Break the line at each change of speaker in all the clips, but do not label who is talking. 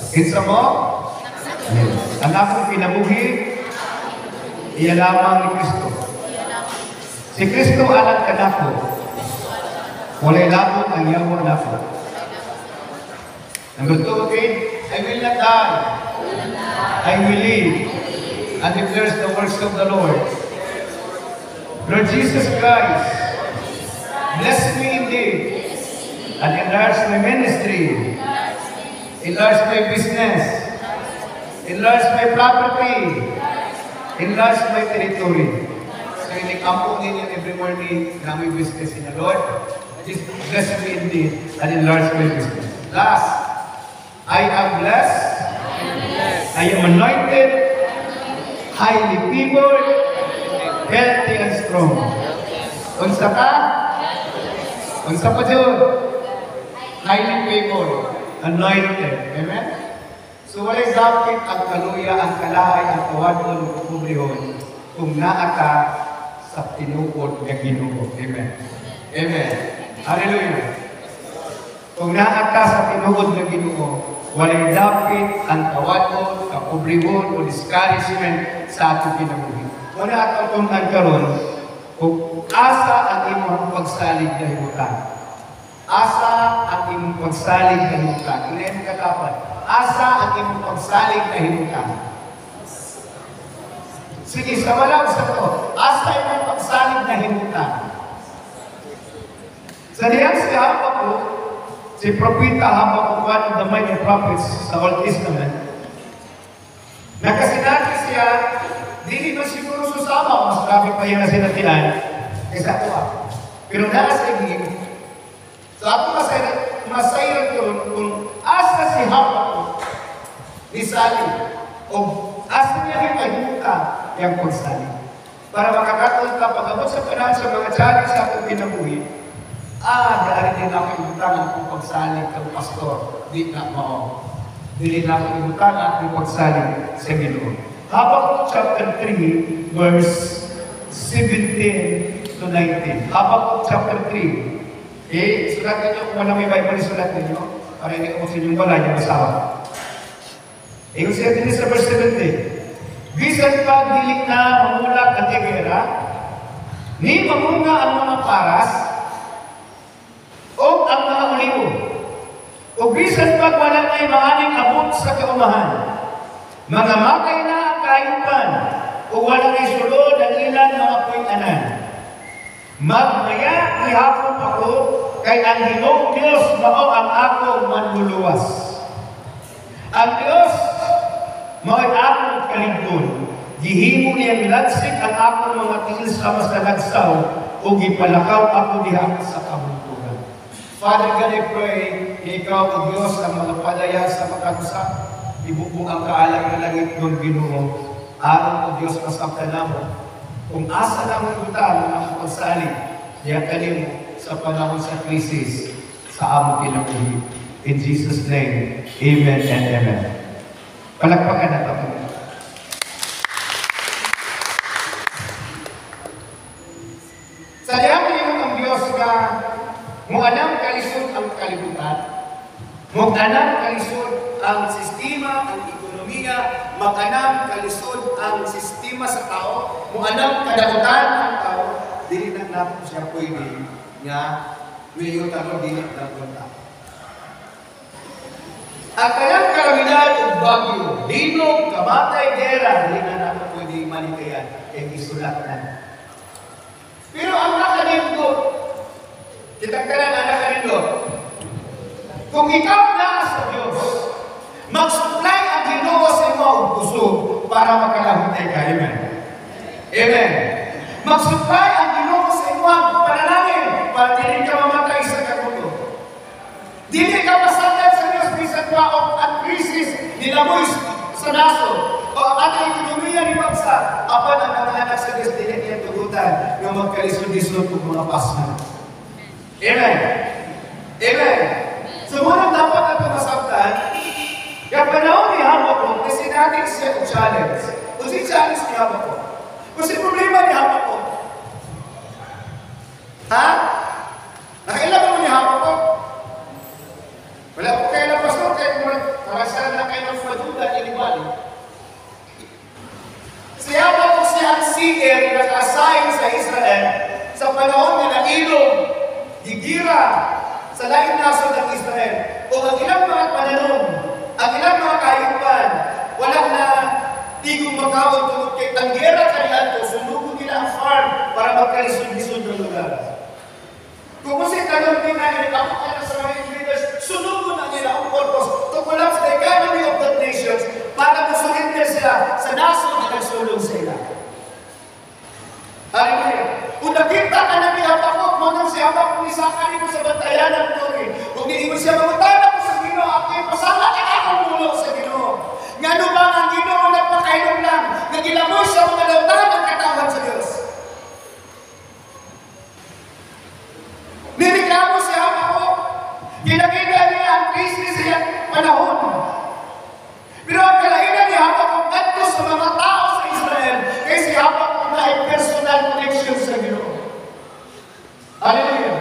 Kinsa mo? Ang akong kinabuhi, iya lamang ni Kristo. Si Kristo alam ka nako. Walay labot ang yawa nako. Number 2, okay? I will not die. I will live and declare the works of the Lord. Lord Jesus Christ, bless me indeed and enlarge my ministry, enlarge my business, enlarge my property, enlarge my territory. So, inikampong ninyo every morning na may business in the Lord. Just bless me indeed and enlarge my business. Last, I am blessed. I am anointed, highly favored, healthy and strong. Unsa ka? Unsa pa dyan? Highly favored, anointed. Amen? So, walay dapat ang kaluya, ang kalahay, ang kawadon, ang kubrihon, kung naa ka sa tinuod na Ginoo. Amen? Amen? Hallelujah! Kung naa ka sa tinuod na Ginoo, walay dapat ang kawadon, kakubrihon, o discouragement sa ato kinabuhi. Wala atong karon, kung asa ang imong pagsalig na himutan. Asa ang imong pagsalig na himutan. Ilayin ka dapat. Asa ang imong pagsalig na himutan. Sige, sa walang sa to. Asa imong pagsalig na himutan. Sa diyan si Habakuk, si Propeta Habakuk, one of the minor prophets sa Old Testament, nakasinabi siya, dili ba siguro susama, mas grabe pa yung nasinatian, kaysa ito Pero naas kay so ako masayang kung asa si Habakuk ni Sali, o asa niya yung kahimuta yung pagsali. Para makakatulog ka pag-abot sa panahon sa mga challenge sa akong kinabuhi, dahil din ako imutangan kung pagsali kang pastor, di na mo. Dili na ako imutangan kung pagsali sa Ginoo. Habakuk chapter 3, verse 17 to 19. Habakuk chapter 3. Sulatin niyo kung wala may Bible, sulatin niyo. Para hindi ko sa inyong wala niyo masawa. Yung siya din sa verse 17. Bisan pa dili na mamula ka tigera, ni mamunga ang mga paras, o ang mga ulibo. O bisan pa wala may maaning abot sa kaumahan. Mga makay na ang kayupan, o walang isulod ang ilan mga puwitanan. Magmaya ihapon ako, kay ang Ginoong Diyos mao ang akong manluluwas. Ang Diyos mao'y akong kalingkod. Gihimo niya milagsik ang akong mga tiil sa masanagsaw, o gipalakaw ako diha sa kabuntugan. Father God, I pray, ikaw ang Diyos ang mga palaya sa pagkakusap. Ibubong ang kaalam na langit ng Ginoo. Aron o Diyos pasaptan namo. Kung asa na mo ibutan ang pagsalig, diyan kanimo sa panahon sa krisis sa among kinabuhi. In Jesus' name, amen and amen. Palakpakan na tayo. Sa diyan ang Diyos nga muanang kalisod ang kalibutan, muanang kalisod ang sistema, ang ekonomiya, makanang kalisod ang sistema sa tao, muanang kadakutan ang tao, dili na natin siya pwede nga mayo taro dili na konta. Ang kanyang kalamidad o bagyo, linog, kamatay, gera, dili na natin pwede malikayan, kaya isulat na. Pero ang nakalindot, kita ka lang ang nakalindot, kung ikaw na sa Diyos, mag-supply ang Ginoo sa imo og puso para makalahutay ka. Amen. Amen. Mag-supply ang Ginoo sa imo ang panalangin para dili ka mamatay sa kagulo. Dili ka masaktan sa Diyos bisan pa o ang krisis nilaboy sa naso o ang ating ekonomiya ni Pagsa. Apan ang mga anak sa Diyos dili niya tugutan ng magkalisod-lisod kung mga pasma. Amen. Amen. So, muna dapat natin masaktan, yung panahon ni Habakuk, kasi natin siya ang challenge. Kung si challenge ni Habakuk, kung si problema ni Habakuk, ha? Nakailan mo ni Habakuk? Wala po kayo na pastor, kaya kung para kasal na kayo ng maduda, inibali. Siya pa po siya ang seer na naka-assign sa Israel sa panahon na ilog, higira, sa laing nasod ng Israel. O ang ilang mga pananon, ang ilang mga kahayupan, wala na tigong magkawag tungkol kay tanggera kanihan ko, sulugo nila ang farm para magkalisod-lisod ng lugar. Kung kasi tanong din na ako ka sa mga leaders, sunugo na nila ang purpose to collapse the economy of the nations para masurrender sila sa nasod na nagsulong sila. Hallelujah. Kung nakita ka na niya ako, manang siya pa kung isaka rin sa bantayan ng Tori. Kung niingon siya, mamutana ko sa Ginoo, ako yung pasala ka akong mulo sa Ginoo. Nga ano ba ang Ginoo nagpakainom lang, nagilamoy siya mga lautan ng katawan sa Diyos. Nireklamo siya ako, kinakita niya ang krisis siya panahon. Pero ang kalainan niya ako kanto sa mga tao sa Israel, kaya siya ako na ay personal connection sa Ginoo. Hallelujah.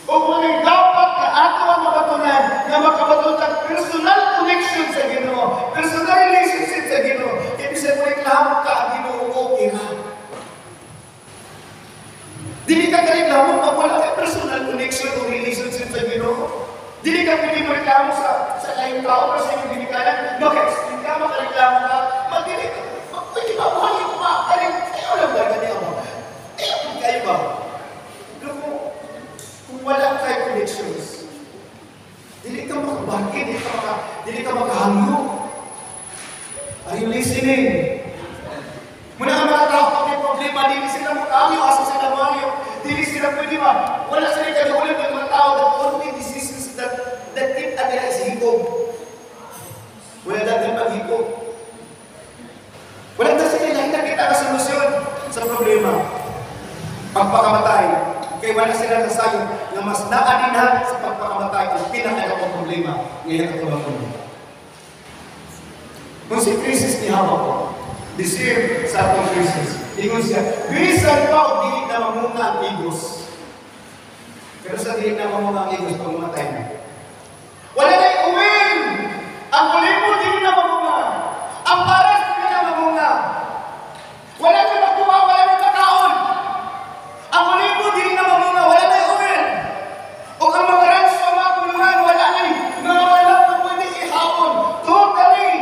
Kung may dapat na ato ang mabatunan na makabatunan personal connection sa Ginoo, personal relationship sa Ginoo, ibig sabihin mo reklamo ka ang Ginoo okay na. Dili ka reklamo pag wala ka personal connection o relationship sa Ginoo. Dili ka pwede mo reklamo sa kayong tao kasi yung binikalan. Mag-explain ka, makareklamo ka, magdili ka. Pwede ba, buhay ko ba? Ayaw lang ba ganyan mo? Ayaw kung kayo ba? Pero kung wala kayo connections, dili ka makabagi, dili ka makahangyo. Are you listening? Muna ang mga tao pag may problema, dili sila makahangyo, asa sila mahangyo. Dili sila pwede ba? Wala sila kaduulit ng mga tao that only diseases that keep at nila is higog. Wala natin maghigog. Wala na sila nakita ka solusyon sa problema. Pagpakamatay. Kaya wala sila nasayo na mas naanihan sa pagpakamatay ang pinakalaking problema ngayon ang tumakbo. Kung si krisis ni Hawa ko, deserve sa atong krisis. Ingon siya, bisan pa o dili na mamunga ang igos. Pero sa dili na mamunga ang igos, pagmamatay na. Wala na iuwin! Ang kulipo dili na mamunga. Ang paras dili na mamunga. Wala na magkuha, wala na kakaon. Ang kulipo dili na mamunga, wala na iuwin. O ang mga ranso, mga kulungan, wala na mga wala na pwede ihawon. Totally!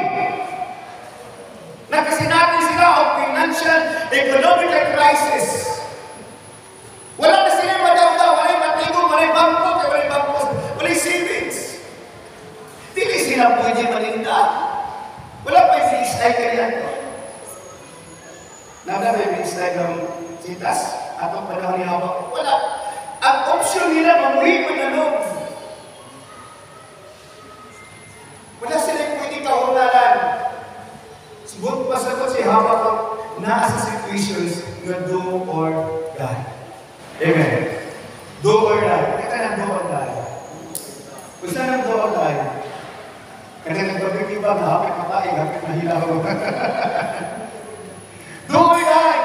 Nakasinatin sila o financial, economic crisis. Wala na sila madaw-daw, wala yung matigong, wala yung bangko, wala yung bangko, wala yung savings. Dili sila pwede malinda. Wala pa yung freestyle kanila ko. Nada may freestyle ng sintas, atong panahon ni Hawa. Wala. Ang option nila, mamuhi ko na loob. Wala sila yung pwede kaunalan. Subot pa sa si Hawa ko, nasa situations na do or die. Amen. Do or die. Kaya na do or die. Kung saan ang do or die? Kaya nagpapagibang hapit makain, hapit mahilaw. Do or die.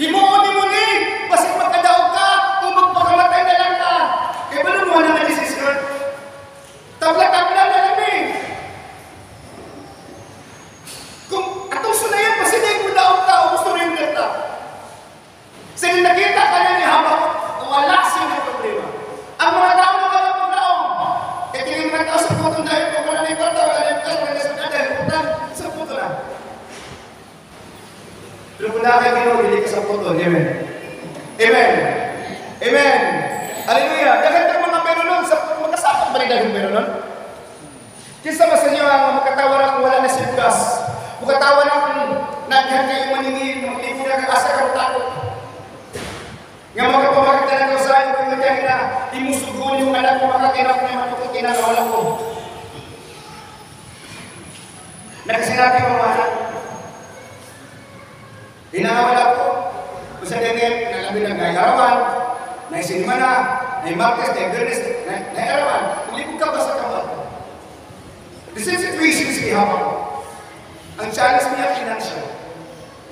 Himuon ni mo ni! Basig magkadaog ka kung magpakamatay na lang ka. Kaya ba naman naman ni sister? Tabla-tabla na lang eh. Kung atong sunayan, pasinay mo daog ka o gusto rin ka. Sige, nakita ka na ni Hawa, wala siya problema. Ang mga tao na wala pong daog. Kaya tingin mga tao sa putong dahil kung wala na yung kwarta, wala na yung kwarta, wala na yung kwarta, dahil sa puto na. Pero kung nakakaginaw, hindi ka sa puto. Amen. Amen. Amen. Hallelujah. Daghang mga meron sa magkasakot ba rin daghang meron nun? Kinsa ba sa inyo ang makatawa na kung wala na sinugas? Makatawa na kung naghan kayo maningin, maglipo na kag-asa ka takot. Nga magkapamakit na lang sa akin, kung magkahin na, imusugon yung anak ko, makakinap na matukot kinagawala ko. Nagsinabi ko mga hinahawala ko. Kung sa ganyan, nalabi na gayarawan, naisinima na, naimartes, naibernes, nairawan. Ulipog ka ba sa kamay? The same situation si Hawa ko. Ang challenge niya, financial.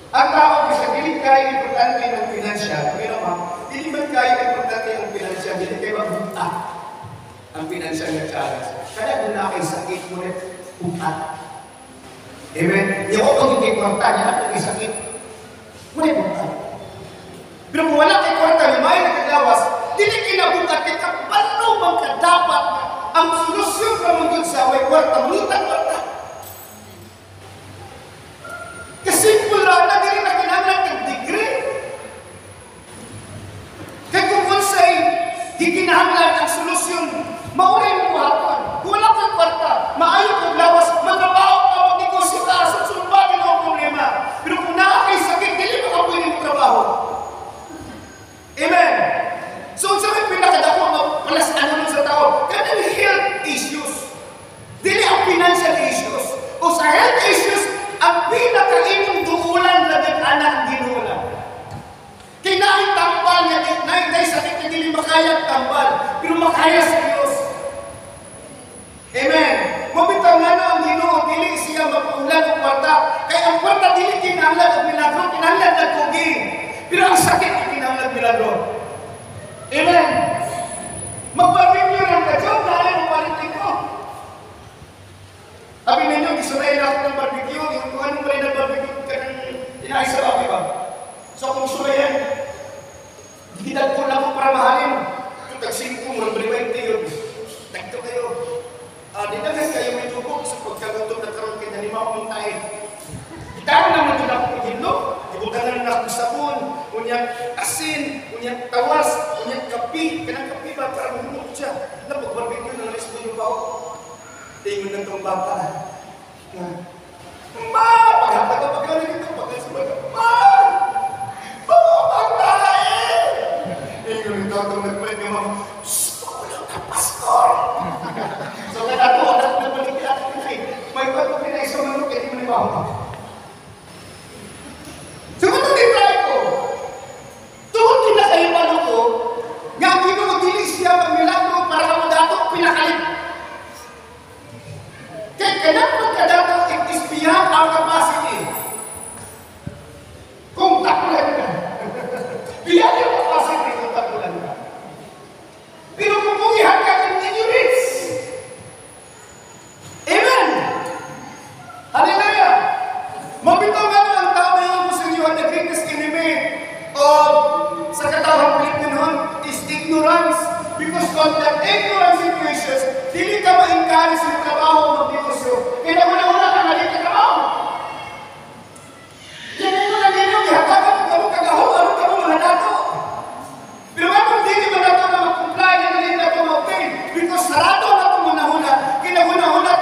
Ang tao, kasi hindi kaya importante ng financial. Pero ma'am, hindi man kaya importante ang financial, hindi kayo magbuta. ang financial na challenge. Kaya kung nakakisakit mo rin, upat. Amen? Hindi ako pag hindi kwarta niya, nakakisakit. Ngunit upat. Pero kung wala kay kwarta niya, may nakagawas, hindi kinabukat kay kapalo bang kadapat ang solusyon ka mo dun sa may kwarta, mulitan kwarta. Kasi pula na din na kinahanglan ng degree. Kaya kung unsay gikinahanglan ang solusyon, mauray mo buhaton. Kung wala kang kwarta, maayo kong lawas, matrabaho ka, magnegosyo ka, susunbagin mo ang problema. Pero kung nakakaisakit, dili mo ka pwede mo trabaho. Amen? So, sa may pinakadako, mapalas ano sa tao, kaya health issues. Dili ang financial issues. O sa health issues, ang pinakainong dukulan na anak ang ginulan. Kinain tambal niya, naitay sakit na dili makaya tambal, pero makaya sa Diyos. Amen. Mabitaw nga na ang Ginoo, dili siya mapuulan ng kwarta. Kaya ang kwarta dili kinahanglan ng milagro, kinahanglan ng kugi. Pero ang sakit ay kinahanglan milagro. Amen. Magbarbecue lang ka, Diyo, dahil ang baritin ko. Sabi ninyo, isunayin ako ng barbecue, yung kung anong rin ng barbecue ka ng inaisa ba, diba? So kung sunayin, gidag ko lang ko para mahalin. Kung tag-5 ko, murang balibayin kayo. Tagto kayo. Di na guys, kayo may tubog sa pagkagutom na karoon kayo na lima akong tayo. Itaan naman ito na akong igilo. Ibutan na akong sabon, unyang asin, unyang tawas, unyang kapi. Kanang kapi ba para mahulog siya? Napag-barbecue na nalis mo yung bao. Tingin ng itong bata. Ma! Paghapat na pagkalit ito, pagkasabay ka. Ma! Pagkalit! Tingin ng tatang nagpalit ng mga, shhh! Walang ka, pastor! So, kaya ako, anak na balik natin pinay. May bago pinay sa manok, hindi mo nibaho pa. So, ito din tayo ko. Tuhod kinakaipan ko, nga ang ginugdili siya pag-milagro para ka dato, pinakalit. Kaya kailangan magkadato, it is beyond our capacity. Kung takulan ka. Beyond your capacity kung takulan ka. Pero kung pugihan ka, in your reach. Amen! Hallelujah! Mabitaw nga ang tao na yung sa inyo, the greatest enemy of sa katawang Pilipino is ignorance. Because of that ignorance situations, dili ka ma-encourage yung trabaho o mag-negosyo. Kaya wala ka mali ka trabaho. Yan mo na ganyan, ihatagan mo kagaho, ano ka mo mga dato. Pero nga kung dili mo na ito na mag-comply, hindi na ito ma-obtain. Because sarado na ito manahuna, kinahuna-huna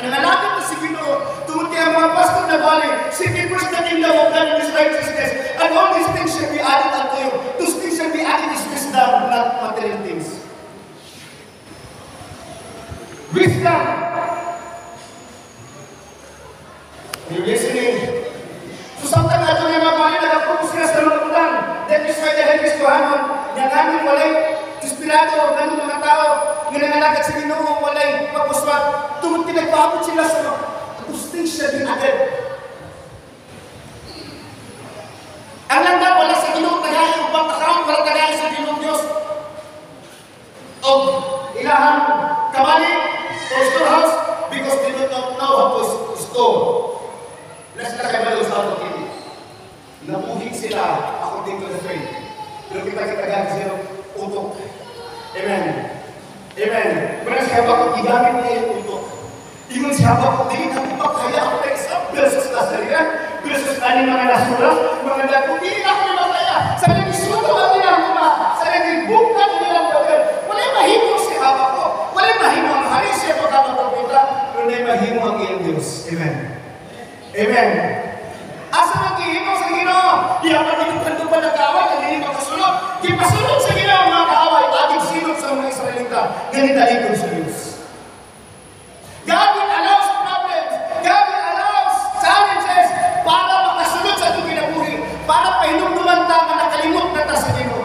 nangalapit na si Ginoo, tungkol kaya mga pastor na bali, seeking first the kingdom of God and His righteousness, and all these things shall be added unto you. Those things shall be added is wisdom, not material things. Wisdom. Are you listening? So samtang ato yung mga bali, nag-apropos sila sa mga ulan. That is why the help is to Hanon. Yang namin walay Espirado, ganun mga tao, ginangalagad sa Ginoo, walay pagpuswat. Tungkol tinagpapot sila sa mga justisya din agad. Ang landa, wala sa Ginoo, tagay, upang takawin, wala tagay sa Ginoo Diyos. O ilahan, kamali, o storehouse, because they don't know how to store. Let's talk about those out of it. Nabuhig sila, according to the faith. Pero kita-kitagan sila, utok. Amen. Amen. Mula siya ba kung igamit niya yung utok? Iman siya ba kung hindi natin makaya ako na isang versus na sarila, versus na mga nasura, mga lago, hindi na ako na makaya. Sa naging suto ang nilang kuma, sa naging buka ang nilang bagal. Wala'y mahimo si haba ko. Wala'y mahimo ang hari siya pagkakapagpunta, pero na'y mahimo ang iyong Diyos. Amen. Amen. Asa maghihimo sa Ginoo? Di ako nagiging pa nag-away, hindi makasunod. Di pasunod sa Ginoo ang mga kaaway, ating sinod sa mga Israelita. Ganit alikod sa Diyos. God will allows problems. God will allows challenges para makasunod sa itong kinabuhi. Para pahinumduman ta na nakalimot na ta sa Ginoo.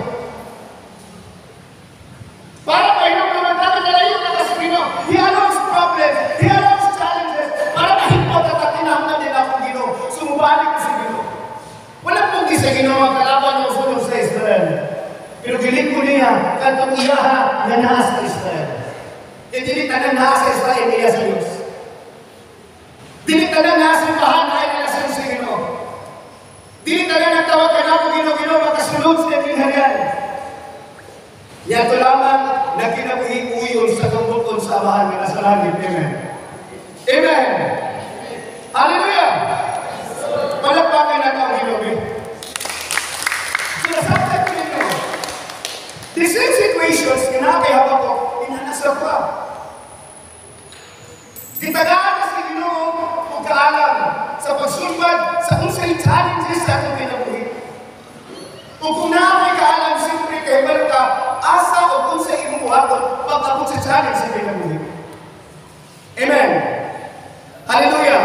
Para pahinumduman ta na nalayo na ta sa Ginoo. He allows problems. He allows challenges. Para mahimot at tinahanggan nila akong Ginoo. Sumubalik sa Ginoo. Wala pong isa Ginoo ang kalaban ng sulong sa Israel. Pero giling ko niya, kantong iyaha na naas sa Israel. nasa Israel niya sa Diyos. Dili tanan nasimbahan ay nalasan sa Ginoo. Dili tanan nagtawag ka na kung Ginoo makasunod sa kinahanglan. Yato lamang na kinabuhi-uyon sa tungkol sa amahan na nasa langit. Amen. Amen. Hallelujah. Palakpakan natin ang Ginoo. Sinasabi ko ninyo, the same situations kinakayawag ko, inanasap pa. Gitagaan na si Ginoo kung kaalam sa pagsulbad sa unsay challenges sa atong kinabuhi. Kung naamay kaalam, siyempre kayo balo ka, asa o kung sa imong buhaton pag-abot sa challenge sa kinabuhi. Amen. Hallelujah.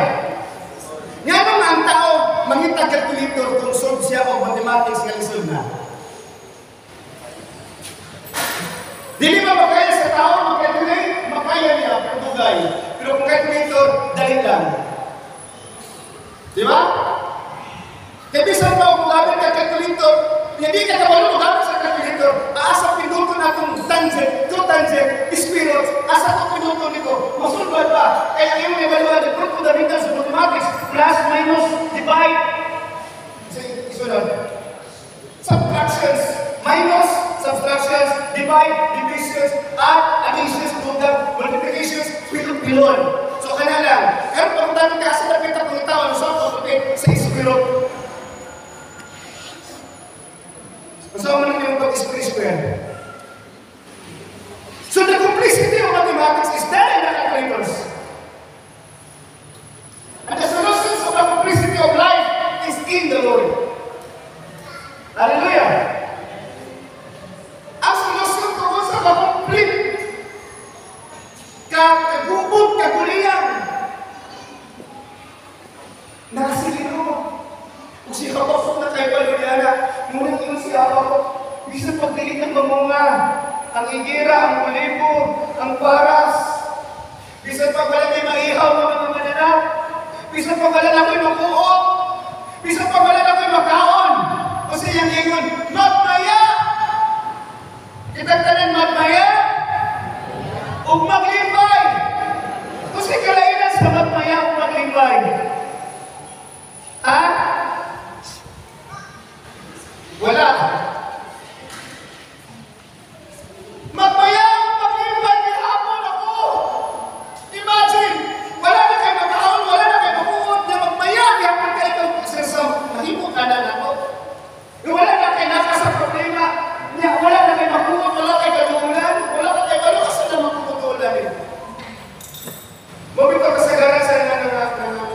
Nga nung ang tao, mangitag calculator kung solve siya o mathematics nga lisod na. Dili ba makaya sa tao, mag-calculate, makaya niya, pagdugay. Pero kung calculator, dali lang. Di ba? Kaya bisan pa kung gamit ka calculator, hindi ka kabalo gamit sa calculator, aasa pinuto na itong tangent, cotangent, spirals, asa itong pinuto nito, masulbad pa. Kaya yung evaluan, the proof fundamental sa mathematics, plus, minus, divide, isunod. Subtractions, minus, subtractions, divide, divisions, add, additions, product, multiplications, pilon. So, kanya lang. Pero pag dami ka, sa dapat ang pangitawan, so, sa ispiro. Kasama naman yung pag-square. So, the complexity of mathematics is there in the calculators. And the solutions of the complexity of life is in the Lord. Hallelujah. Ang solusyon ko sa complete kagubot, kagulian. Nakasilin mo. Kung siya kapapok na kayo paliliana, ngunit yung siya kapapok, bisa pagdilit ng mamunga, ang igira, ang kulibo, ang paras, bisa pagwala may maihaw mga mananap, bisa pagwala na ko'y makuot, bisa pagwala na ko'y makaon, kasi yung ingon, magmaya! Kitagtanan magmaya, o maglibay! Kasi kalainan sa magmaya o maglibay. Ha? Wala. Magmaya o maglibay, hapon ako! Imagine, wala na kayo magkaon, wala na kayo makuot na magmaya, hapon kayo ito, sa mahimo ka na ako. Wala na kayo nakasa problema, wala na kayo makuot, wala kayo kaluulan, wala na kayo wala kasi na makukutulan eh. Mabito kasagaran sa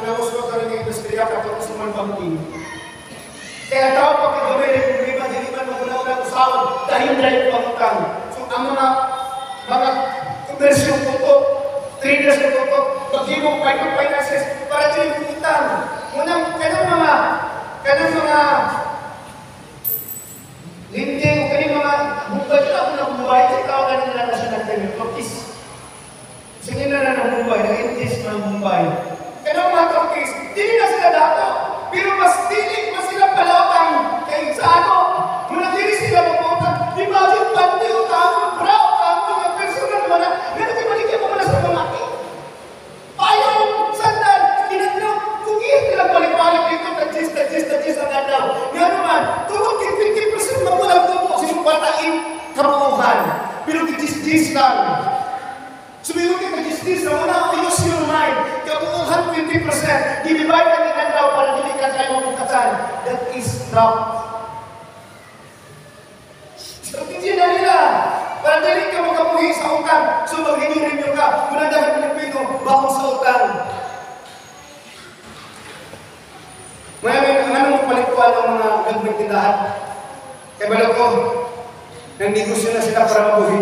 nangusulot ka rin yung industriya kapag usuman pang-ing. Kaya tao pag kagawin ng problema, hindi man magula-ulang usawan dahil pangutang. So ang mga komersyon po ito, traders po ito, pag-ibong finances, para din yung utang. Munang, kanang mga linding o kanang mga bumbay na ako ng bumbay, kasi tao ka na lang siya nagtanong, torkis. Sige na ng bumbay, nag-intis ng bumbay. Kanang mga torkis, dili na sila dato, pero mas sila palawang kay sa ano, muna dili sila magputang. Imagine, pati utang, brow, ang personal mo na, meron kayo maligyan mo muna sa mga aking. Payong sandal, inatlaw, kung iyan nilang balik-balik dito, tagis ang adlaw. Nga naman, turong 50% magulang tumo, sinumpatain kabuuhan. Pero gis-gis lang. Sumiyon ka gis-gis na muna, use your mind. Kabuuhan 20%, divide ang adlaw para hindi ka kayo mabukatan. That is trap. Strategy na nila. Para dali ka makabuhi sa utang, so maghinurin nyo ka. Muna dahil Pilipino, bakong sa utang. Ngayon, ano mo palikuan ng mga gagawin tindahan? Kaya bala ko, nang-negosyo na sila para mabuhi.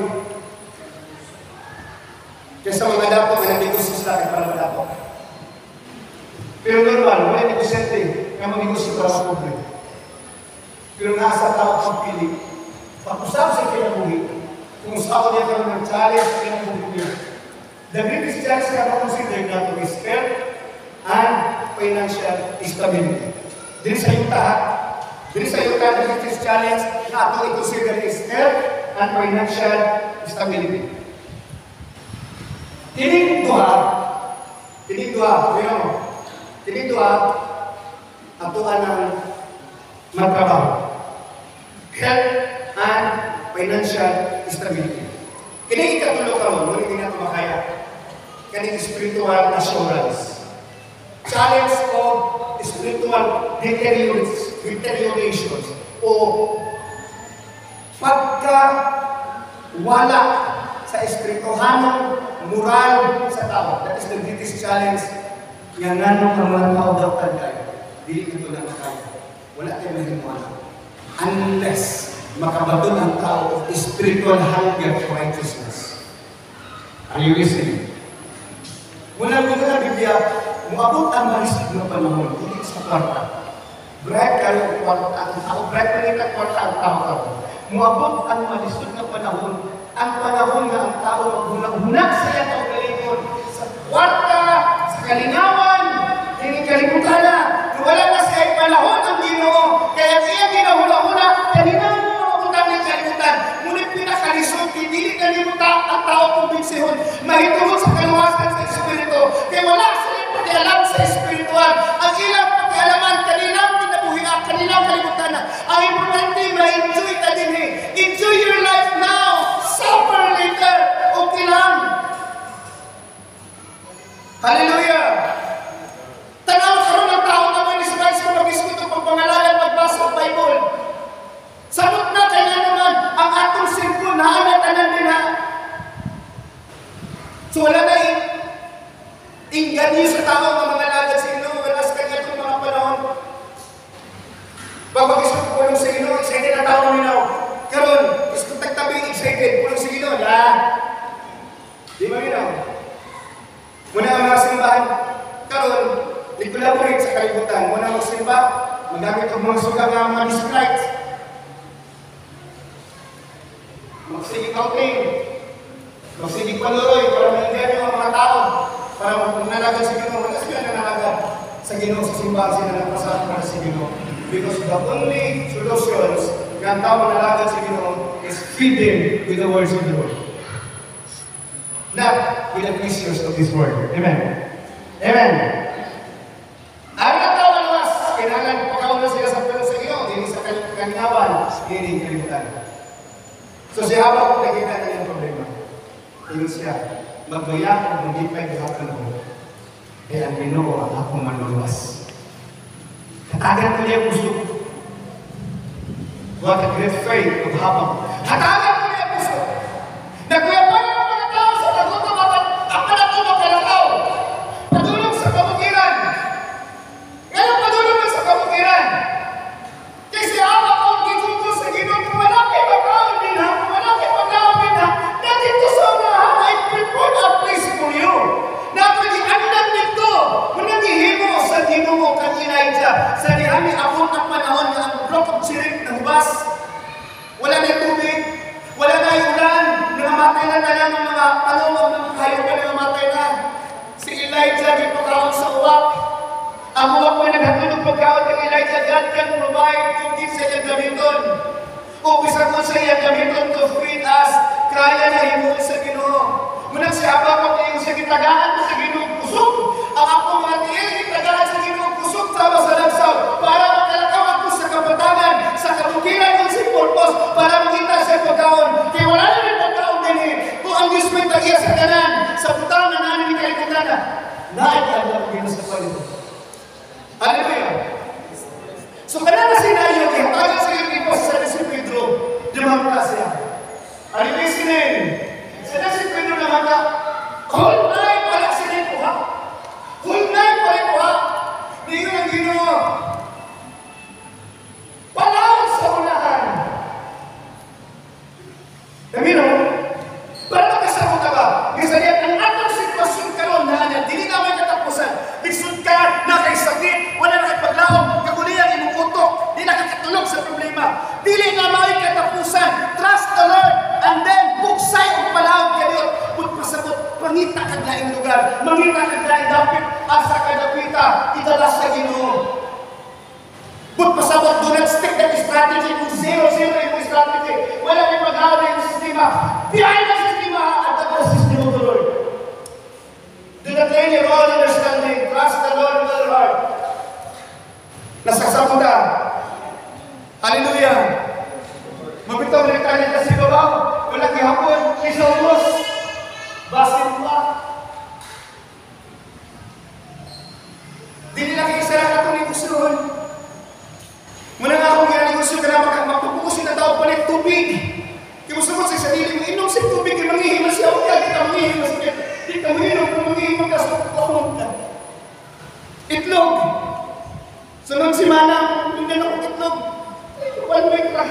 Kaya sa mga dapo, may nang-negosyo sila para madapo. Pero normal, wala negosyante, kaya mag-negosyo para mabuhi. Pero nasa tao pagpili. Pag-usap sa kinabuhi, kung usapan niya karoon ng challenge sa kinabuhi niya. The greatest challenge na consider nato is health and financial stability. Dili sa yuta, the greatest challenge na ato i-consider is health and financial stability.
Kining duha, ato ang magtrabaho. Health and financial stability. Kini ikatulo karon, mo hindi nato makaya. Kani spiritual assurance. Challenge of spiritual deteriorations o pagka wala sa espirituhanong moral sa tao. That is the greatest challenge nga nganong ang mga tao daw tayo. Dili ito na makaya. Wala tayong mahimuan. Unless makabadon ang tao of spiritual hunger for righteousness. Are you listening? Muna na Biblia, muabot ang marisig ng panahon, hindi sa kwarta. Bright kayo ang kwarta ang tao, bright na rin ang kwarta ang tao. Muabot ang marisig ng panahon, ang panahon na ang tao maghunak sa iya tao kalimon, sa kwarta, sa kalingawan, hindi kalimutan na, wala na sa iyong panahon ang Ginoo, kaya iya ginahula-hula, kanina mo mapunta ng kalimutan, ngunit pinakalisod, hindi kalimutan ang tao kumbinksihon, mahitungod sa kaluwasan sa Espiritu, kaya wala silang pakialam sa espiritual, ang ilang pakialaman, kanilang kinabuhian, kanilang kalimutan na, ang importante, ma-enjoy ka din eh, enjoy your life now, suffer later, okay lang. Hallelujah! Tanaw karon ang tao na may Israel sa mag-iskuto pag pangalagan magbasa ng Bible. Sabot na kaya naman ang atong sirko na anatanan din ha. So wala na inganyo sa tao ng mga lagad sa Ginoo wala sa kanya itong mga panahon. Pag mag-iskuto po sa Ginoo, excited na tao minaw. Karon, gusto tagtabi excited po sa Ginoo. Di ba minaw? Muna ang mga simbahan. Karon, i-collaborate sa kalibutan. Muna magsimba, magamit ang mga suga ng mga discrites. Magsigig counting. Magsigig paluroy para mainggan ang mga tao. Para manalagan sa Ginoo. Wala sila nanalagan sa Ginoo sa simbahan sila nagpasahan para sa Ginoo. Because the only solutions na ang tao manalagan sa Ginoo is feeding with the words of the Lord. Not with the pleasures of this world. Amen. Amen. Ang natawa namas, kailangan pagkauna sila sa pala sa Ginoo, hindi sa kalingawan, hindi kalimutan. So siya habang kung nakita na yung problema, yun siya, magbayak at magipay gahapon ko. Kaya ang Ginoo ang akong manuluwas. Katagan ko niya puso. What a great faith of habang. Katagan ko niya puso. Nagkuyapan ang mga tao sa tagutom at ang panatulog kalakaw. Patulong sa kabukiran. Ngayon patulong sa kabukiran. Kasi habang akong gituto sa Ginoo, kung malaki pagkaon din ha, kung malaki pagkaon din ha, natito sa unahan, I prepare a place for you. Napag-iandan nito, managihimo sa Ginoo kang Elijah. Sa nihami abot ang panahon na ang block of Cherith na hubas. Wala na tubig, wala na ulan, nangamatay na talang ng mga palumang ng hayop na nangamatay na. Si Elijah di pagkaon sa uwak. Ang uwak mo naghatulog pagkaon ng Elijah, God can provide tubig sa iyang gamiton. O bisa ko sa iyang gamiton to feed us, kaya na himuon sa Ginoo. Munang siya ba kung iyong sa gitagaan mo sa Ginoo kusog, ang akong mga tiyay gitagaan sa Ginoo kusog sama sa lansaw, para makalakaw ako sa kabatangan, sa kabukiran ng si purpose, para makita sa pagkaon. Kaya wala na rin pagkaon din eh. Kung ang Diyos may tagiya sa kanan, sa putang na namin ni kalikutan na, naikala ang Ginoo sa palito. Hallelujah! So kanana sinayo, kaya sa iyo ipos sa si Pedro, dumamta siya. Are you listening? Sana si Pedro naman na, whole night wala sila po ha? Whole night wala po ha? Hindi ko ang Ginoo. Palawag sa unahan. Namino, para magkasabot ka ba? Kasi ang atong sitwasyon karon na dili na may katapusan. Bigsud ka, nakaisakit, wala na paglaom, kagulian, imukutok, di nakakatulog sa problema. Dili na may katapusan. Trust the Lord, and then buksay o palawag kayo. Pagpasabot, pangita kag laing lugar, mangita kag laing dapit, asa ka dapita, italas sa Ginoo. Pagpasabot, do not stick that strategy kung zero yung strategy. Wala may pag-aaral yung sistema. Behind the sistema at the system of the Lord. Do not lean your own understanding. Trust the Lord with all your heart. Nasaksa mo na. Hallelujah. Mabitaw na tayo kasi babaw. Wala kihapon. Kisomos. Basin pa. Dili na kayo sarang atong negosyon. Muna nga akong ginanegosyon ka na magpupukusin na tao palit tubig. Kimusumot sa sarili mo, inom sa tubig, kaya manghihimas siya. Huwag yan, di ka manghihimas siya. Di ka manginom, kung manghihimas ka, sa kukumot ka. Itlog. Sunod si Mana, hindi na akong itlog. One week ka.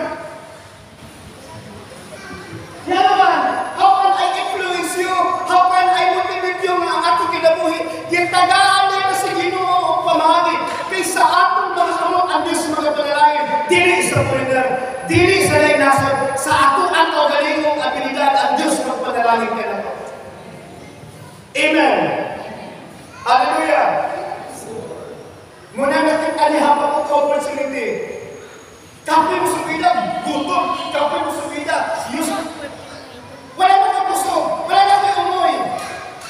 Yan naman, how can I influence you? How can I motivate you na ang atong kinabuhi? Gitagaan niya sa Ginoo o pamahagi. Kaysa atong mga amot ang Diyos mga panalain. Dili sa foreigner, dili sa lainason, sa atong ang kaugalingong abilidad ang Diyos magpanalangin ka na. Amen. Hallelujah. Muna natin alihapang ang opportunity. Kapoy mo sa vida, gutom. Kapoy mo sa vida, Diyos. Wala na ka puso. Wala na ka umoy.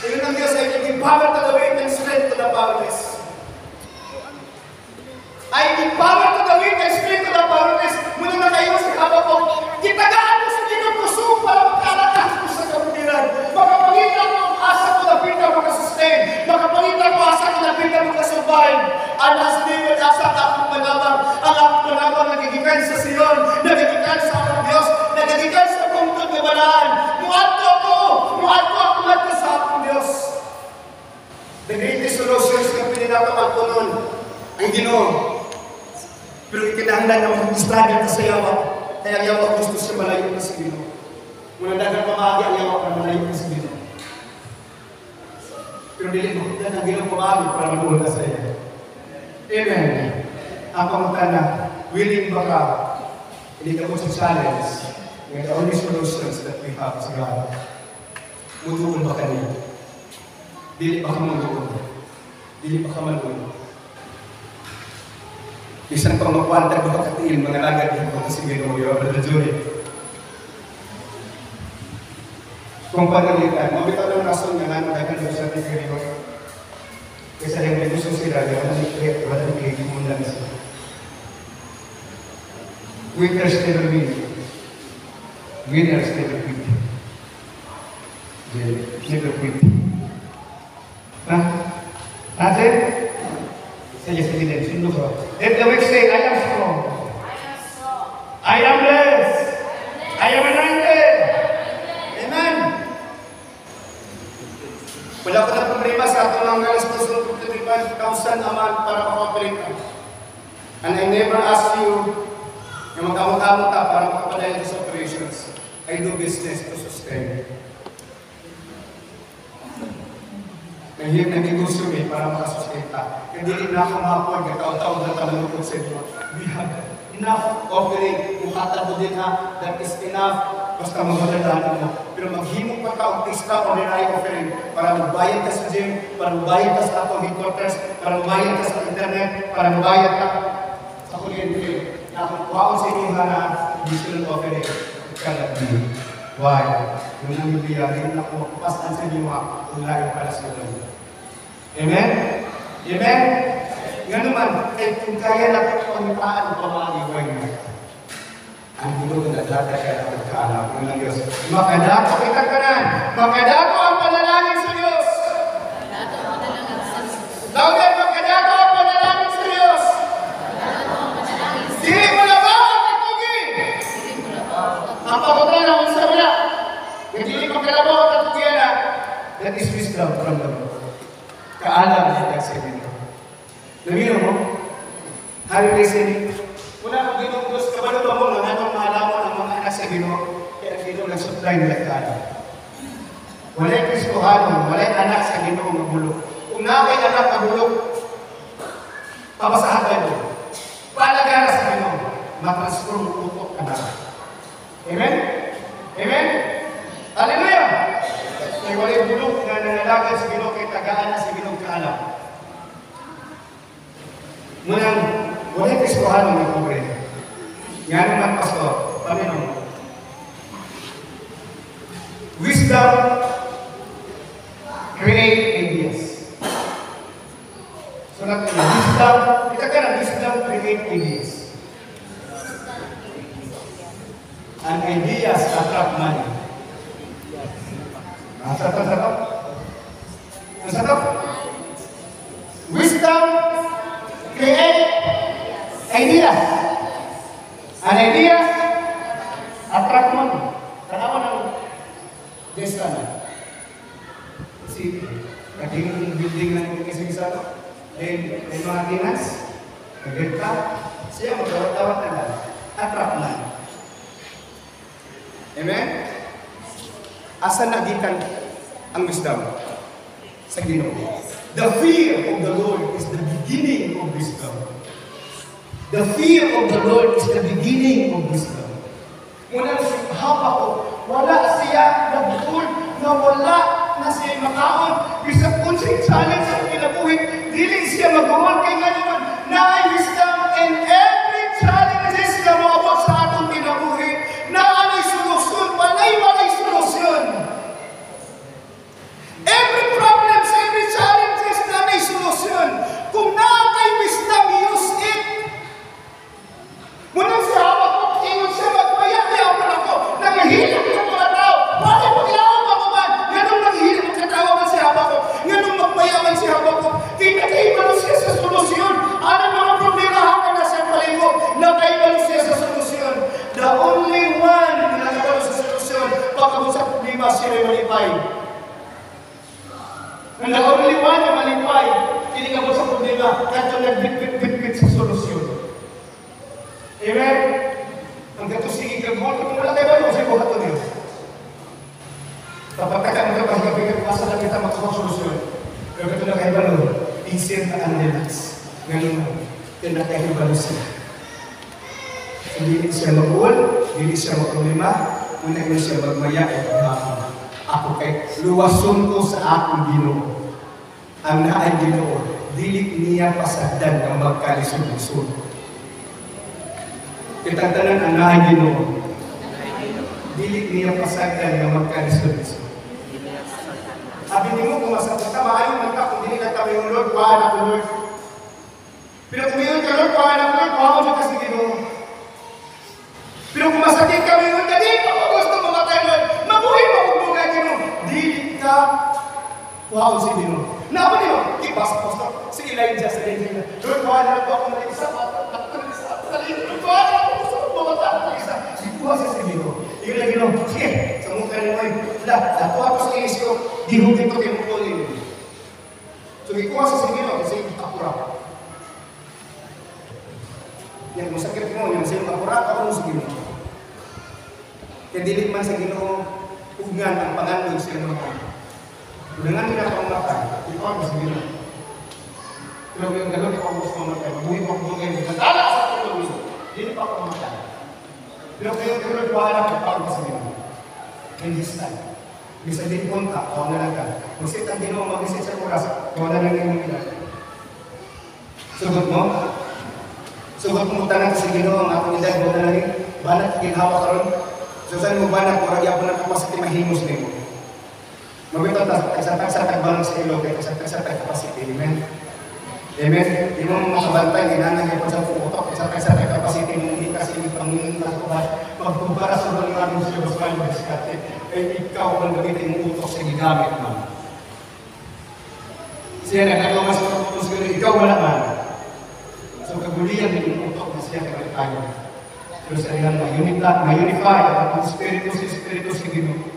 Iyon ang Diyos ay give power to the weak and strength to the powerless. I give power to the weak and strength to the powerless. Muna na kayo sa kapapong. Kitagaan mo sa ginong puso para magkalakas mo sa kabukiran. Makapangitan mo ang asa ko na pinta makasustain. Makapangitan mo asa ko na pinta makasurvive. Ang hasliwit asa ang akong panabang. Ang akong panabang nagigikan sa Sion. Nagigikan sa akong Diyos. Nagigikan sa akong pagkabalaan. Muadto ako madto sa akong Diyos. The greatest solutions na pininato ang punon ang Ginoo. Pero ikinahanglan na mag-struggle ka sa yawa. Kaya ang yawa gusto siya malayo na sa Ginoo. Muna dagang pamahagi ang yawa para malayo na sa Ginoo. Pero dili mo yan ang Ginoo pamahagi para maluhod ka sa iyo. Amen. Ang pangutana, willing ba ka? Hindi ka mo sa challenge. And the only solutions that we have sa God. Mutuon ba ka niya? Dili ba ka maluhod? Dili ba ka maluhod? Isang pang magkwantag ba katiin, mga lagad yung kung si Ginoo, yung Brother Jory. Kung panalitan, mabitaw ng rason nga nga nagkakan doon sa Ginoo. Kaysa yung may gusto sila, yung walang kikik mo lang sila. Winners never win. Winners never quit. Never quit. Ha? Natin? Saya sendiri sungguh kok. Let the weak say, I am strong. I am blessed. I am anointed. Amen. Wala ko na problema sa ato ng galas ko sa 55,000 aman para makapalit ka. And I never ask you na magkamot-kamot ka para makapadayan sa operations. I do business to sustain. Nahiyag na negosyo para makasustenta. Hindi na ako makapag, nagtaon-taon na tamalukod sa inyo. We have enough offering. Kung katabo din ha, that is enough. Basta magmadadaan mo. Pero maghimok pa ka ang extraordinary offering para magbayad ka sa gym, para magbayad ka sa atong headquarters, para magbayad ka sa internet, para magbayad ka sa kuryente. Nakukuhaon sa inyo na additional offering. Kalabing. Why? Yung nang bibiyagin na kung makapastan sa inyo kung layo para sa inyo. Amen? Amen? Nga naman, kung kaya natin pamitaan o pamaliway na, ang Ginoo nagdadata kaya ang pagkaalam ng Diyos. Makadako kita kanan. Makadako ang panalangin sa Diyos. Laudan, makadako ang panalangin sa Diyos. Dili mo na ba ang katugi? Ang pagutan na kung sa wala. Hindi mo kalabaw ang katugian na. That is wisdom from the Lord. Kaalam kita sa Ginoo. Nangino mo? Are you listening? Wala kang Ginoo Diyos, kabalo ba mo na anong maalaman ang mga anak sa Ginoo? Kaya ang Ginoo nag-supply nila kaalam. Wala'y Kristohanon, wala'y anak sa Ginoo magulog. Kung nakay anak magulog, papasahan mo. Palagara sa Ginoo, matransform utok ka na. Amen? Amen? Hallelujah! Kaya wala'y bulog na nanalagan sa Ginoo kay tagaan na sa Ginoo kaalam. Munang, wala'y Kristohanon ng pobre. Nga naman, Pastor, Panginoon. Wisdom, create ideas.
Sulat ini, wisdom, kita kan wisdom create ideas. And ideas attract money. Satu. Wisdom create ideas. And ideas attract money. Kenapa nang desa na? Si naging building ng isa-isa to. Then mga tinas, nagagta, siya magtawag-tawag na lang. Attract money. Amen? Asa nagikan ang wisdom? Sa Ginoo. The fear of the Lord is the beginning of wisdom. The fear of the Lord is the beginning of wisdom. Muna si Habakuk, wala siya nagbuol na wala na siya makaon. Bisag kung siya challenge sa kinabuhi, dili siya mag-uol kay nga naman na ay wisdom and every challenges na maabot sa atong kinabuhi na ay solusyon, walay solusyon. Every problems, every challenges na may solusyon. Kung nakakay wisdom, use it. Muna si Habakuk, ingon siya magpaya-ayaw man ako, nangahilap ng mga tao. Bakit mag-ilaw ako man? Ganun nangahilap ang katawa man si Habakuk. Ganun magpayaman si Habakuk. Nakahibalo siya sa solusyon. Anong mga problema hanggang na siya paligo? Nakahibalo siya sa solusyon. The only one na nakahibalo sa solusyon, pagkabot sa problema, siya ay malipay. And the only one na malipay, kinikabot sa problema, kahit nagbit-bit sa solusyon. Amen? Ang gato sige kagol, kung wala tayo ba, siya buhat ko niyo. Papatakan mo ka, pagkabigay, pasa lang kita magkakasolusyon. Pero gato na kayo balo, insert na ang relax. Ngayon, kinakahibalo siya. Hindi siya mag-uol, hindi siya mag-problema, una yun siya magmaya at maghapon. Ako kay luwason ko sa akong Ginoo. Ang naay Ginoo, dili niya pasagdan ng magkalisod-lisod. Kitagdanan ang naay Ginoo, dili niya pasagdan ng magkalisod-lisod. Sabi niyo kung masakot ka, maayon man ka kung dili ka kami yung Lord, kuhaan ako Lord. Pero kung yun ka Lord, kuhaan ako Lord, kuhaan mo kasi Ginoo. Pero kung masakit kami yun, dali pa kung gusto mamatay Lord, mabuhay mo kung bugay Ginoo. Dili ka, kuhaan mo si Ginoo. Naapa niyo, kipas pastor, si Elijah sa Elijah. Lord, kuhaan ako ako na isa, Lord, kuhaan ako gusto mamatay ako isa. Kuhaan siya si Ginoo. Yun lang Ginoo, sige, sa mukha niyo ay, dato ako sa inis ko, dihugin ko kayo mukha So, ikuha sa Ginoo, kasi kapura. Yang masakit mo, yang sa'yo kapura, ako mo sa Ginoo. Kaya dilit man sa Ginoo, ugngan ang pangalan sa Ginoo. Dengan nila akong matay, ikuha mo sa Ginoo. Pero yung gano'n, ikaw mo sa matay, mabuhay mo kung ngayon, nagdala sa tulong nito, hindi pa ako matay. Pero kayo gano'n, bahala ka pa ako sa Ginoo. And this time, bisa din kontak, kung na lang ka. Magsit ang Ginoo, mag-isit sa oras, kung na lang yung ilan. Sugot mo? Sugot mo tanang sa Ginoo, ang akong edad, kung na lang yung banat, ginhawa ka ron. So saan mo banat, kung ragya po ng kapasiti, mahimos na yun. Mabito sa tagbalang sa ilo, kaya sa capacity. Amen? Amen? Di mo makabantay, ginanang yung sa putok, sa capacity, hindi kasi yung Panginoon na magkumpara sa mga namin sa Basman, ay ikaw ang gamitin mo utok sa gigamit man. Siya nagkagawa sa putos ko, ikaw wala man. So kagulian din yung utok na siya kagalit tayo. Pero sa ilan, ma-unify, ang Espiritu sa Ginoo.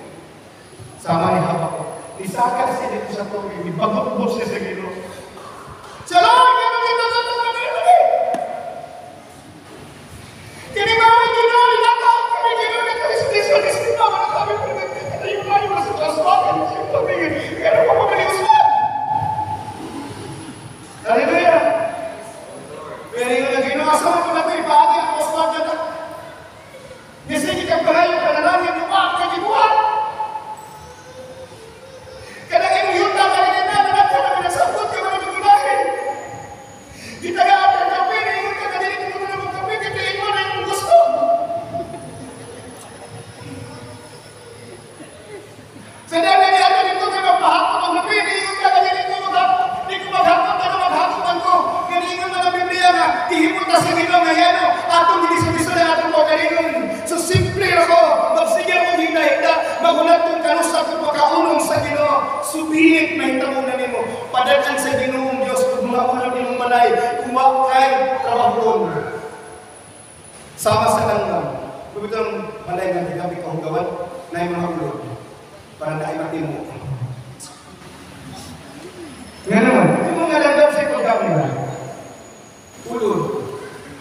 Sama ni Habakuk. Isakal siya dito sa tubig, ibagok siya sa Ginoo. Siya lang, ginagin sa tubig! Kinimawin Ginoo, linakaw kami Ginoo, nagkalisod-lisod, isinawa na kami, pero yung layo na sa kaswakan, siya tubig, pero pa mamaliuswan. Hallelujah! Pero yung Ginoo, asawa ko na ito, ibagi ang kaswakan na. Kasi kitang palayo, panalangin, lupa, kagibuhan. Kaya yung yuta, kaya na naman ka namin nasabot, kaya namin gunahin.
mahitabo na nimo. Padagan sa Ginoong Dios ug mga ulam imong balay, kung wa kay trabahon. Sama sa langgam. Kung itong balay nga gabi kahugawan, na mga ulo para na ay matimo.
Nga naman, yung mga langgam sa ikaw kami na.
Ulo.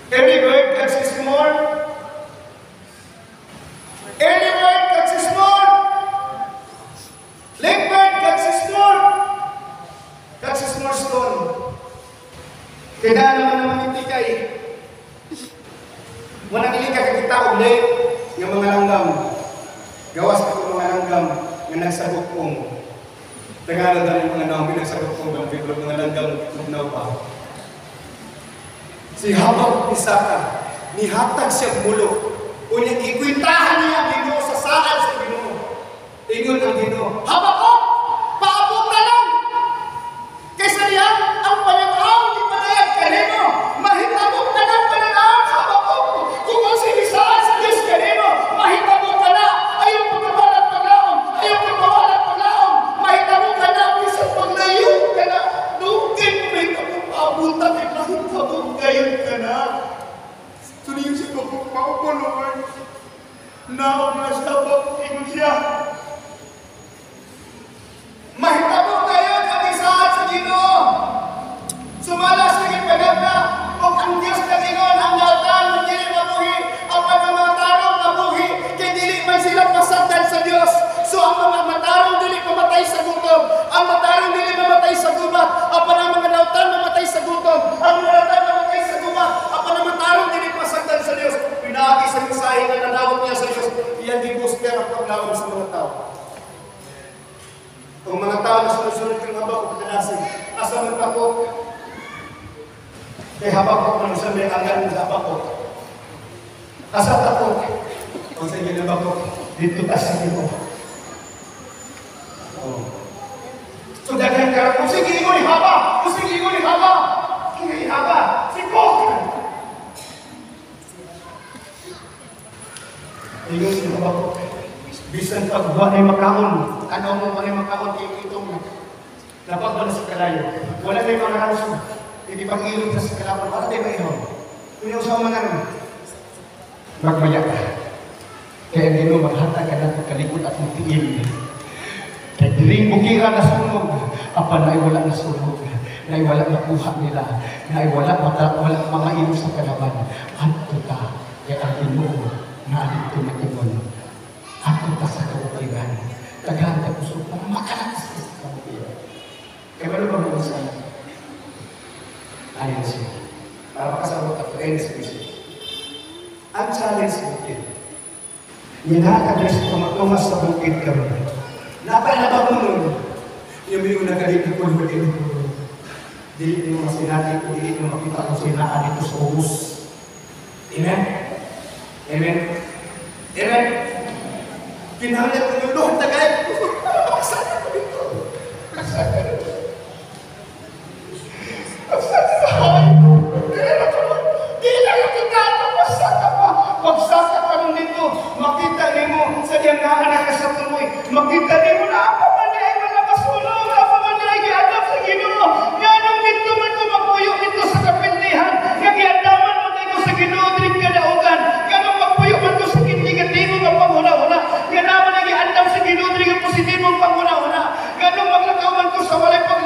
Every bird catches more. Every bird catches more. Lake bird catches more. Catches more stone. Kaya naman itikay. Walang ilika kakita ulit ng mga langgam. Gawas ako mga langgam na nagsabot kong. Tagalan na rin mga namin nagsabot kong ng biblo mga langgam magnaw pa. Si Habang Isaka, nihatag siya mulo. Unya ikwintahan niya ang Ginoo sa saan sa Ginoo. Ingon ang Ginoo. Habakuk, paabot na lang. Kaysa niya, ang pananaw ni Panayag kanino. Mahitabot na lang pananaw, Habakuk. Kung ang sinisaan sa Diyos kanino, mahitabot ka na. Ayaw pagkawalat paglaon. Ayaw pagkawalat paglaon. Mahitabot ka na. Isang paglayo ka na. Nungkin mo mahitabot. Paabutan ay mahitabot. Gayon ka na. Tuloy siya ko maupo, Lord. Now, nasabot ko siya. Mahitabo kayo ang isahan sa Ginoo. Sumalas na ipanag na kung ang Diyos na Ginoo ang lautan ng dili mabuhi, ang mga tarong mabuhi, kaya dili man sila pasagdan sa Diyos. So ang mga matarong dili mamatay sa gutom, ang matarong dili mamatay sa gubat, ang mga lautan mamatay sa gutom, ang mga lautan mamatay sa gubat, ang mga matarong dili pasagdan sa Diyos. Pinaagi sa mensahe na nanawag niya sa Diyos, iyan gibuster ang paglawag sa mga tao. Kung mga tao na sunod-sunod kang Habakuk, kadalasan, asa magpakok. Kay Habakuk, manusan may anggan sa Habakuk. Asa takok. Kung sa inyo Habakuk, dito kasi mo. So, daghan ka, kung sige ko ni Haba, kung sige ko ni Haba, kini Haba, sikok! Ingon si Habakuk. Bisan pagbuha na yung makaon, ano mo man yung makaon, itong napag ba na sa kalayo. Wala na yung mga raso, hindi pag-ilog sa kalapan, para tayo maihaw. Kung yung sama nga naman, magmaya ka. Kaya hindi mo maghatag ka ng kalikot at magtiil. Kaya diring bukira na sunog, apa na wala na sunog, na wala nakuha nila, na wala mga ilog sa kalaban. Anto ka, kaya ang Ginoo na alito na ibon. Ako pa sa kabukiran. Tagahan ka puso para makalakas ka sa kabukiran. Kaya ano ba mga sana? Ayan siya. Para makasabot ako, ayun sa piso. Ang challenge bukid. Minakadres tumas sa bukid kami. Napalabang mo nun. Yung may una galit na kulhutin. Dili mo masinati ko, dili mo makita ko sinaan dito sa ubus. Amen? Amen? Amen? Kinahanglan ko yung Lord, tagay ko. Pagsaka ko dito. Pagsaka ko dito. Pagsaka ko dito. Di na nakita ito. Pagsaka pa. Pagsaka ka rin dito. Makita niyo mo sa diyang naanak ka sa tuloy. Makita niyo mo na apa man niya ay malabas mo. Apa man niya ay giadap sa Ginoo. Yan ang dito man ko magpuyo dito sa kapintihan. Nagiadaman mo dito sa Ginoo. Dinig ka naugan. Ganong magpuyo man ko sa kinti-kinti mo panghuna-huna. Yan naman ang iandam sa Ginoo. Dinig ang positibong panghuna-huna. Ganong maglakawan ko sa walay pag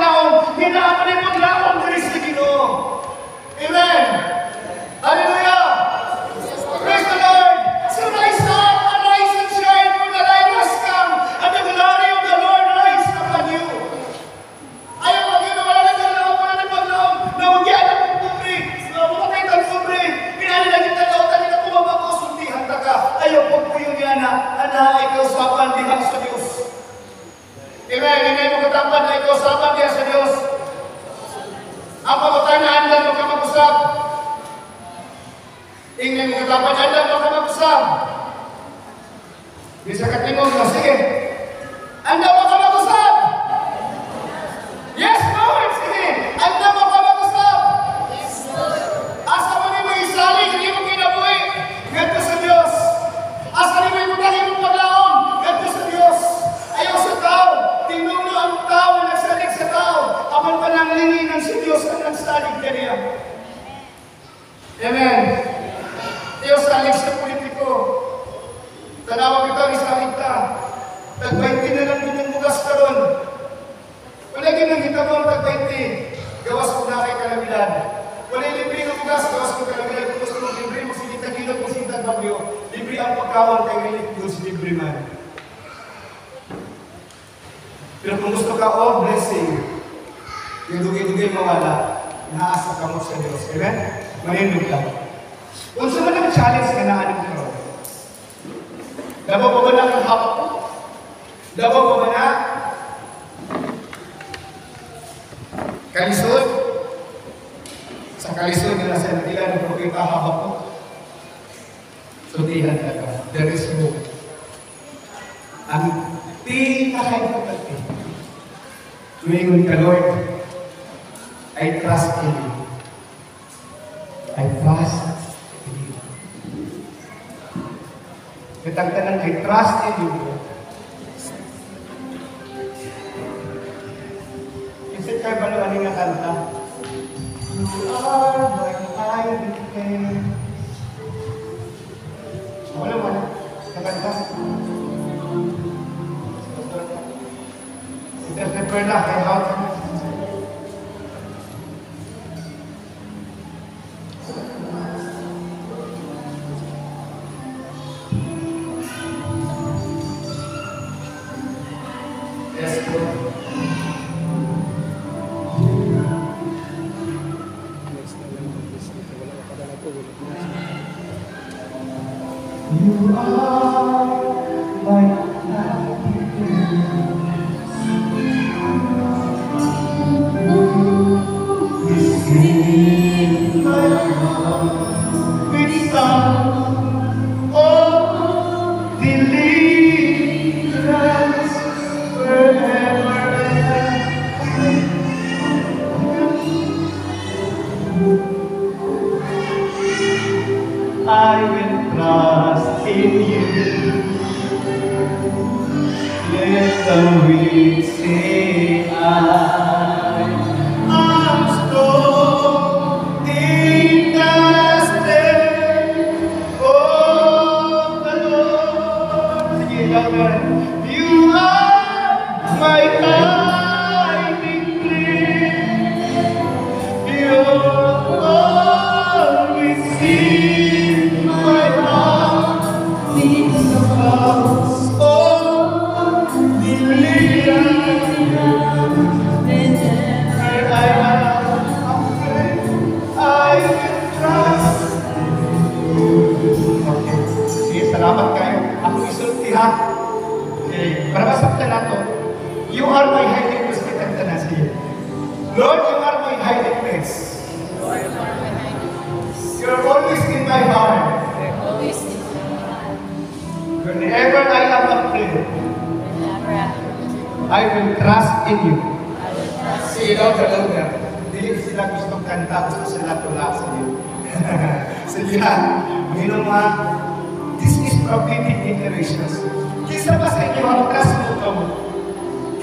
Gingan si Diyos ang nagsalig kaniya. Amen. Diyos salig sa politiko. Tanawag ikaw, isalig ka. Tag-20 na lang din yung bugas ka ron. Wala ginang mo ang tag-20. Gawas ko na kay kalamilan. Wala libre ng bugas, gawas ko kalamilan. Kung gusto mong libre, magsigit na gilot, magsigit na bagyo. Libre ang pagkawan kay Wilit Diyos, libre man. Pero kung gusto ka, all blessing. Yung dugi-dugi mawala. Naasa ka mo sa Diyos. Amen? Maninod ka. Kung saan man ang challenge ka na anong karoon, dabaw pa ba na ang hapon ko? Dabaw pa ba na? Kalisod? Sa kalisod na nasa nila ng propeta hapon ko. Sutihan ka ka. There is hope. Ang pinaka-importante. Tumingon ka, Lord, I trust in you. I trust in you. Katagtanan, I trust in you. Isip kayo ba naman nga kanta? You are my hiding place. Wala mo na. Nakanta. Interpret na kay Howard. You are my this is my heart, with song of deliverance forever. I will trust in you. Let the weak say I'm strong in the strength of the Lord. Sige, Lord. You are my hiding place. You're always in my heart. In the house of deliverance. Where I am afraid, I will trust. Okay. Sige, salamat kayo. Ako isulti ha. Okay. Para masakta na to. You are my hiding place. Kitang na siya. Lord, you are my hiding place. You're always in my heart. Whenever I am afraid, I will trust in you. Sige, Lord, Lord. Hindi sila gusto kanta, gusto sila tula sa iyo. Sige ha. Ngayon mga, this is prophetic declarations. Kisa ba sa inyo ang trust mo ito?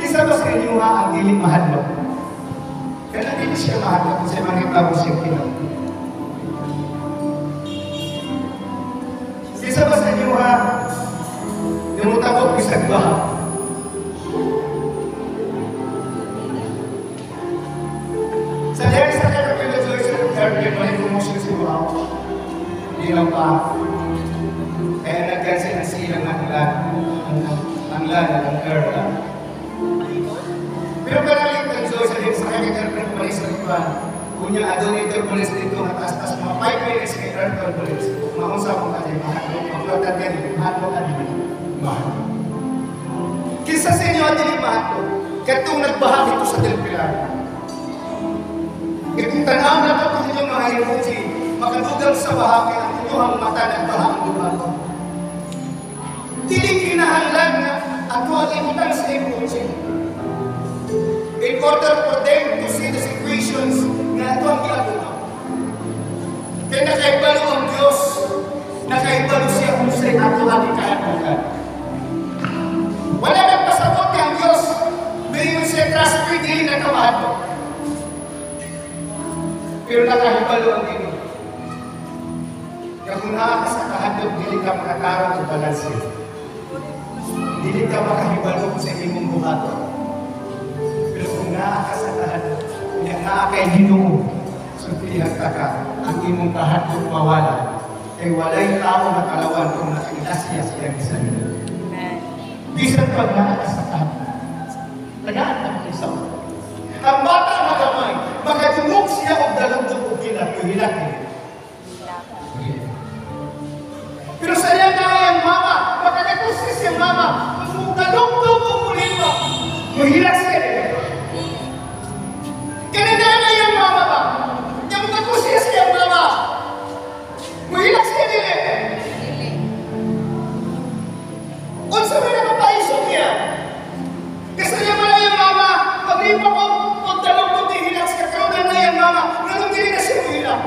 Kisa ba sa inyo ang diling mahal mo? Kaya hindi siya mahal mo kasi makita mo siya kinaw. Kisa ba sa inyo yung utakot bisag ba? Sa dahil sa kaya Joyce sa third may promotion si Wow. Hindi lang pa. Kaya nagkansin ang silang ang girl. Pero kanalit ng Joyce sa kaya turbulence sa iba. Kunya adonay turbulence dito at taas mga 5 minutes kay earth turbulence. Maunsa mo ka din, mahal mo ka din. Mahal. Kisa sa inyo atin yung mahal ko, katong nagbaha dito sa Del Pilar. Itong tanaw na ito kung inyong mga emoji, makadugang sa baha kaya ang inyong mata nagbaha ang dumato. Tiling kinahanglan na at huwag imutan sa emoji. In order for them to see the situations na ito ang ginagawa. Kaya nakaibalo ang Diyos, nakaibalo siya kung sa'yo ato ang ikaabukan. Wala nang pasabot ang Diyos, mayroon siya trustworthy na kamahal.
Pero nakahibalo ang Ginoo. Kung naa ka sa kahadlok, dili ka makatarong sa balanse. Dili ka makahibalo sa imong buhaton. Pero kung naa ka sa kahadlok, naa kay Ginoo, sumpihan ka ang imong kahadlok mawala. Kay walay tao makalawan kung nakailasya siya sa iyo. Bisan pag naa ka sa kahadlok. Tagaan ang isaw. Ang bata magamay, makatulog siya o dalawang o hilak. Pero saya na ang mama, makakatusis siya mama, kung dalawang o kulima, mahilak siya. Kanadaan na yung mama ba? Yung makatusis siya mama, mahilak siya din. Unsa may nakapaisok niya? Kasi niya pala yung mama, pag-ipa ko, pag-dalong ko hilak siya, kaunan na yung mama, nanong dili na siya hilak.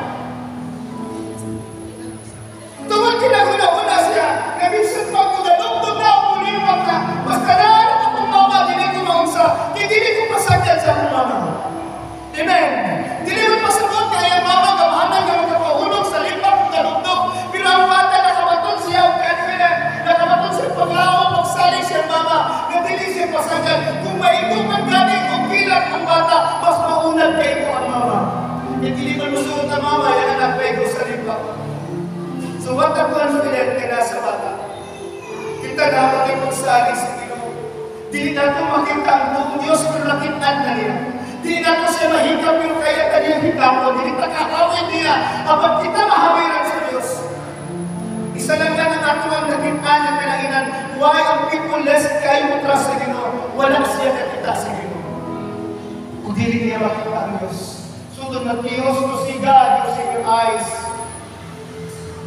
Tungkol kinaguna-una siya, nabisot pa ko, dalong na ako liwag ka, basta naanak akong mama, dili ko maunsa, hindi ko pasagyan sa akong mama. Amen. Dili ko pasabot kaya mama, kamahanan ka magkapahulog sa limpang dalong-dog, pero ang bata nakabaton siya, confident, nakabaton siya pag-aawang, magsaling siya mama, na dili siya pasagyan. Kung maigong ang gani, kung kilat ang bata, mas maunad kayo ang mama. Hindi man musuot ang mama, yan ang napego sa limpang. So what the confident ka na sa bata? Kita dapat ay magsaling sa Ginoo. Dili nato makita ang buong Diyos pero nakitaan na niya. Dili nato siya mahikap pero kaya kanyang hikap o dili takahawin niya. Kapag kita mahawiran sa Diyos. Isa lang yan ang ato ang nakitaan ng kalainan. Why ang people less kayo mo trust sa Ginoo? Wala siya nakita sa Ginoo. Kung dili niya makita ang Diyos. So doon na Diyos to see God using your eyes.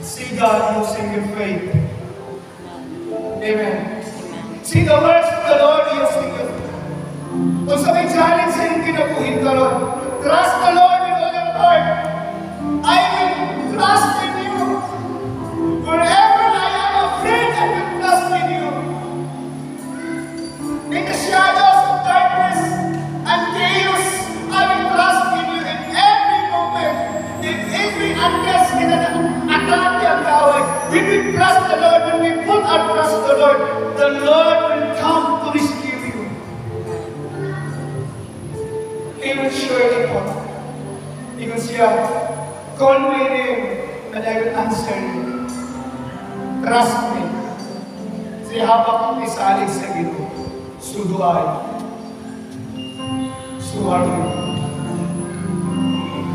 See God using your faith. Amen. See the words of the Lord using your faith. Kung sa may challenge sa yung kinabuhin ka, Lord, trust the Lord with all your heart. I will trust in you. Wherever I am afraid, I will trust in you. In the shadows of darkness and chaos, I will trust in you in every moment. In every unrest, in an attack and power. When we trust the Lord, when we put our trust in the Lord will come to rescue you. He will surely come. He will say, call my name and I will answer you. Trust me. Say, habang ang isalig sa Ginoo, so do I. So are you.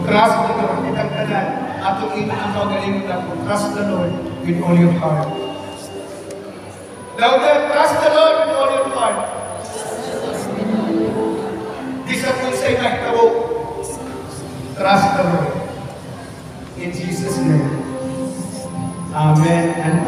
Trust the Lord. Itang tanan. Atong ina ang magaling na po. Trust the Lord with all your heart. Louder, trust the Lord with all your heart. Di sa kung sa'y nagtawo. Trust the Lord. In Jesus' name. Amen and